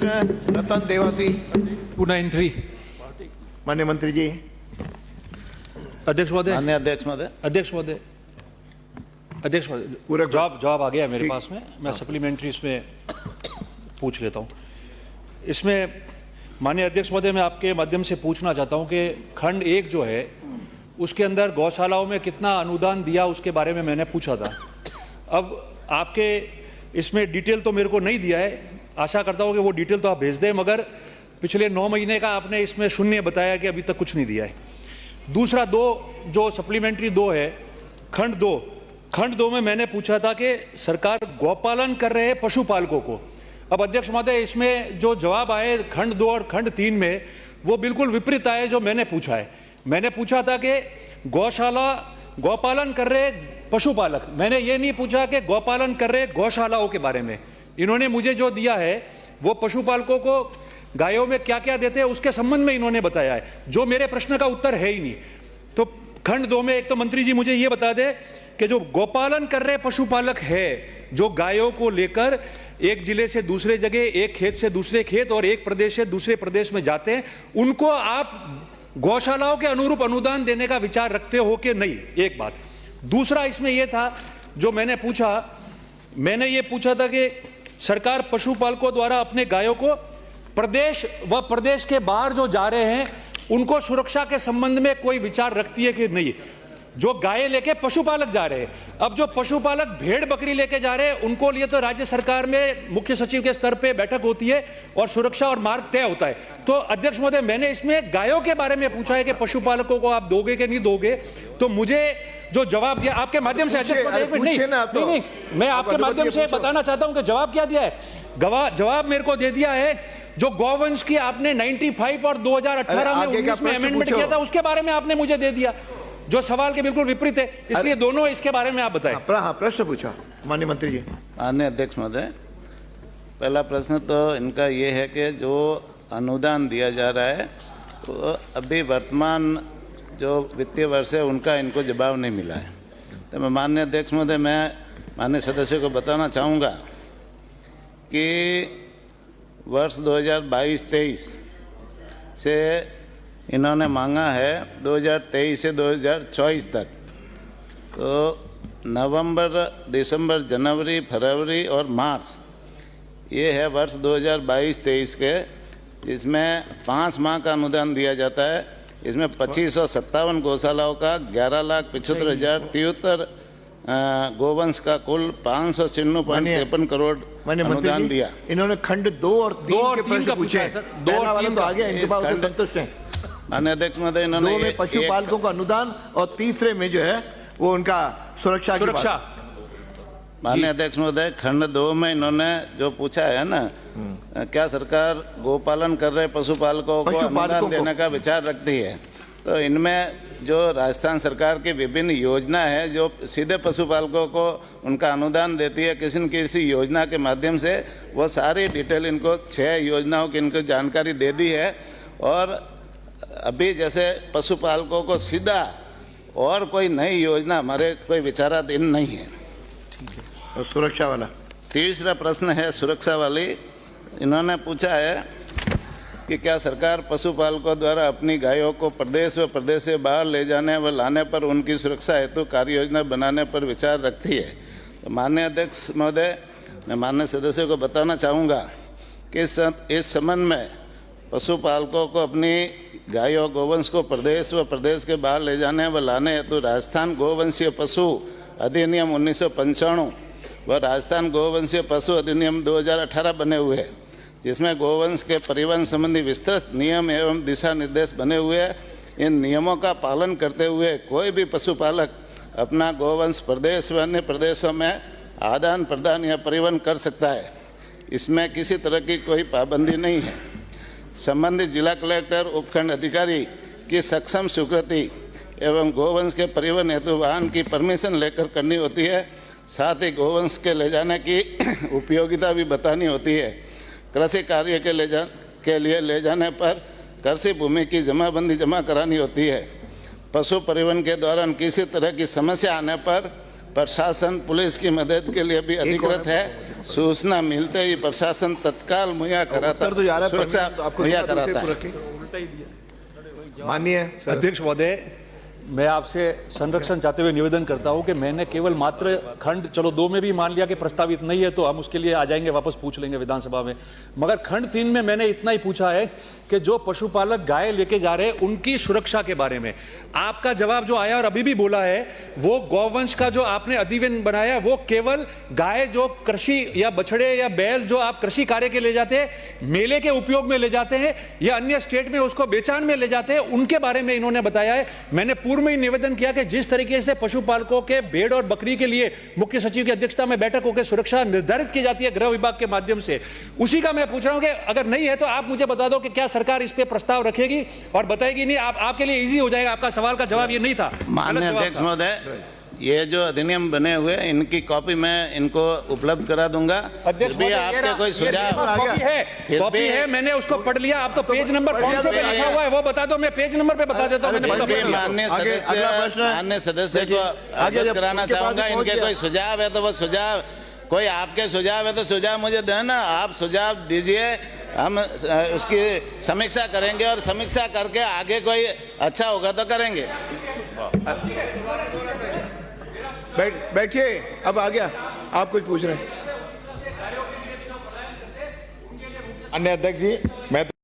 Mister रतन देवासी। पुनः इन 3। माननीय मंत्री जी। अध्यक्ष महोदय। माननीय अध्यक्ष महोदय। अध्यक्ष महोदय। अध्यक्ष महोदय, पूरा जवाब आ गया मेरे पास में। मैं सप्लीमेंट्री इसमें पूछ लेता हूँ। इसमें माननीय अध्यक्ष महोदय, मैं आपके माध्यम से पूछना चाहता हूँ कि खंड 1 जो है उसके अंदर गौशालाओं में कितना अनुदान दिया उसके बारे में मैंने पूछा था। अब आपके इसमें डिटेल तो मेरे को नहीं दिया है, आशा करता हूँ कि वो डिटेल तो आप भेज दें, मगर पिछले 9 महीने का आपने इसमें शून्य बताया कि अभी तक कुछ नहीं दिया है। दूसरा जो सप्लीमेंट्री 2 है, खंड 2 में मैंने पूछा था कि सरकार गौपालन कर रहे हैं पशुपालकों को। अब अध्यक्ष महोदय, इसमें जो जवाब आए खंड 2 और खंड 3 में वो बिल्कुल विपरीत आए जो मैंने पूछा है। मैंने पूछा था कि गौपालन कर रहे पशुपालक, मैंने ये नहीं पूछा कि गौपालन कर रहे गौशालाओं के बारे में। इन्होंने मुझे जो दिया है वो पशुपालकों को गायों में क्या क्या देते हैं उसके संबंध में इन्होंने बताया है, जो मेरे प्रश्न का उत्तर है ही नहीं। तो खंड 2 में एक तो मंत्री जी मुझे ये बता दे कि जो गौपालन कर रहे पशुपालक है, जो गायों को लेकर एक जिले से दूसरे जगह, एक खेत से दूसरे खेत और एक प्रदेश से दूसरे प्रदेश में जाते हैं, उनको आप गौशालाओं के अनुरूप अनुदान देने का विचार रखते हो कि नहीं, एक बात। दूसरा इसमें यह था जो मैंने ये पूछा था कि सरकार पशुपालकों द्वारा अपने गायों को प्रदेश व प्रदेश के बाहर जो जा रहे हैं उनको सुरक्षा के संबंध में कोई विचार रखती है कि नहीं। जो गाय लेके पशुपालक जा रहे हैं, अब जो पशुपालक भेड़ बकरी लेके जा रहे हैं उनको लिए तो राज्य सरकार में मुख्य सचिव के स्तर पे बैठक होती है और सुरक्षा और मार्ग तय होता है। तो अध्यक्ष महोदय, मैंने इसमें गायों के बारे में पूछा है कि पशुपालकों को आप दोगे कि नहीं दोगे। तो मुझे जो जवाब दिया आपके माध्यम से, अध्यक्ष महोदय नहीं, मैं आपके माध्यम से बताना चाहता हूं कि जवाब क्या दिया है। जवाब मेरे को दे दिया है जो गौवंश की आपने 95 और 2018 में 19 में अमेंडमेंट किया था उसके बारे में आपने मुझे दे दिया, जो सवाल के बिल्कुल विपरीत है। इसलिए दोनों इसके बारे में आप बताएं। हाँ, प्रश्न पूछा माननीय मंत्री जी। माननीय अध्यक्ष महोदय, पहला प्रश्न तो इनका ये है कि जो अनुदान दिया जा रहा है तो अभी वर्तमान जो वित्तीय वर्ष है उनका इनको जवाब नहीं मिला है। तो मैं माननीय अध्यक्ष महोदय, मैं माननीय सदस्य को बताना चाहूँगा कि वर्ष 2022-23 से इन्होंने मांगा है 2023 से 2024 तक, तो नवंबर, दिसंबर, जनवरी, फरवरी और मार्च ये है वर्ष 2022-23 के, जिसमें 5 माह का अनुदान दिया जाता है। इसमें 2557 गौशालाओं का 11,75,073 गोवंश का कुल 596.53 करोड़ अनुदान दिया। इन्होंने खंड 2 और 3 के प्रश्न पूछे, 2 वाला तो आ गया, इनके बात संतुष्ट हैं। माननीय अध्यक्ष महोदय, इन्होंने 2 में पशुपालकों का अनुदान और तीसरे में जो है वो उनका सुरक्षा। माननीय अध्यक्ष महोदय, खंड 2 में इन्होंने जो पूछा है ना, क्या सरकार गोपालन कर रहे पशुपालकों को अनुदान देने का विचार रखती है, तो इनमें जो राजस्थान सरकार की विभिन्न योजना है जो सीधे पशुपालकों को उनका अनुदान देती है किसी न किसी योजना के माध्यम से, वो सारी डिटेल इनको 6 योजनाओं की इनको जानकारी दे दी है। और अभी जैसे पशुपालकों को सीधा और कोई नई योजना हमारे कोई विचाराधीन नहीं है। ठीक है। और सुरक्षा वाला तीसरा प्रश्न है सुरक्षा वाली। इन्होंने पूछा है कि क्या सरकार पशुपालकों द्वारा अपनी गायों को प्रदेश व प्रदेश से बाहर ले जाने व लाने पर उनकी सुरक्षा हेतु कार्य योजना बनाने पर विचार रखती है। तो माननीय अध्यक्ष महोदय, मैं माननीय सदस्यों को बताना चाहूँगा कि इस संबंध में पशुपालकों को अपनी गायों गोवंश को प्रदेश व प्रदेश के बाहर ले जाने व लाने हेतु राजस्थान गोवंशीय पशु अधिनियम 1995 व राजस्थान गोवंशीय पशु अधिनियम 2018 बने हुए हैं, जिसमें गोवंश के परिवहन संबंधी विस्तृत नियम एवं दिशा निर्देश बने हुए हैं। इन नियमों का पालन करते हुए कोई भी पशुपालक अपना गोवंश प्रदेश व अन्य प्रदेशों में आदान प्रदान या परिवहन कर सकता है। इसमें किसी तरह की कोई पाबंदी नहीं है। संबंधित जिला कलेक्टर उपखंड अधिकारी की सक्षम स्वीकृति एवं गोवंश के परिवहन हेतु वाहन की परमिशन लेकर करनी होती है। साथ ही गोवंश के ले जाने की उपयोगिता भी बतानी होती है। कृषि कार्य के लिए ले जाने पर कृषि भूमि की जमाबंदी जमा करानी होती है। पशु परिवहन के दौरान किसी तरह की समस्या आने पर प्रशासन पुलिस की मदद के लिए भी अधिकृत है। सूचना मिलते ही प्रशासन तत्काल मुहैया कराता, उत्तर तो जा रहा है, सुरक्षा आपको मुहैया दिया तो उसे कराता है। माननीय अध्यक्ष महोदय, मैं आपसे संरक्षण चाहते हुए निवेदन करता हूं कि मैंने केवल मात्र खंड, चलो 2 में भी मान लिया कि प्रस्तावित नहीं है तो हम उसके लिए आ जाएंगे, वापस पूछ लेंगे विधानसभा में, मगर खंड 3 में मैंने इतना ही पूछा है कि जो पशुपालक गाय लेके जा रहे हैं उनकी सुरक्षा के बारे में आपका जवाब जो आया और अभी भी बोला है, वो गौवंश का जो आपने अधिनियम बनाया वो केवल गाय जो कृषि या बछड़े या बैल जो आप कृषि कार्य के ले जाते हैं, मेले के उपयोग में ले जाते हैं या अन्य स्टेट में उसको बेचान में ले जाते हैं, उनके बारे में इन्होंने बताया है। मैंने पूर्व में ही निवेदन किया कि जिस तरीके से पशुपालकों के भेड़ और बकरी के लिए मुख्य सचिव की अध्यक्षता में बैठक होकर सुरक्षा निर्धारित की जाती है गृह विभाग के माध्यम से, उसी का मैं पूछ रहा हूं कि अगर नहीं है तो आप मुझे बता दो कि क्या सरकार इस पे प्रस्ताव रखेगी और बताएगी। नहीं, आपके लिए इजी हो जाएगा, आपका सवाल का जवाब ये नहीं था। माननीय अध्यक्ष महोदय, ये जो अधिनियम बने हुए इनकी कॉपी मैं इनको उपलब्ध करा दूंगा। अध्यक्ष भी आपके कोई सुझाव कॉपी है, मैंने उसको पढ़ लिया। आप तो पेज नंबर कौन से पे लिखा हुआ है वो बता दो, मैं पेज नंबर पे बता देता हूँ। माननीय सदस्य को अवगत कराना चाहूंगा, इनके कोई सुझाव है तो वो सुझाव, कोई आपके सुझाव है तो सुझाव मुझे देना, आप सुझाव दीजिए, हम उसकी समीक्षा करेंगे और समीक्षा करके आगे कोई अच्छा होगा तो करेंगे। बैठिए, अब आ गया, आप कुछ पूछ रहे हैं। अन्य अध्यक्ष जी, मैं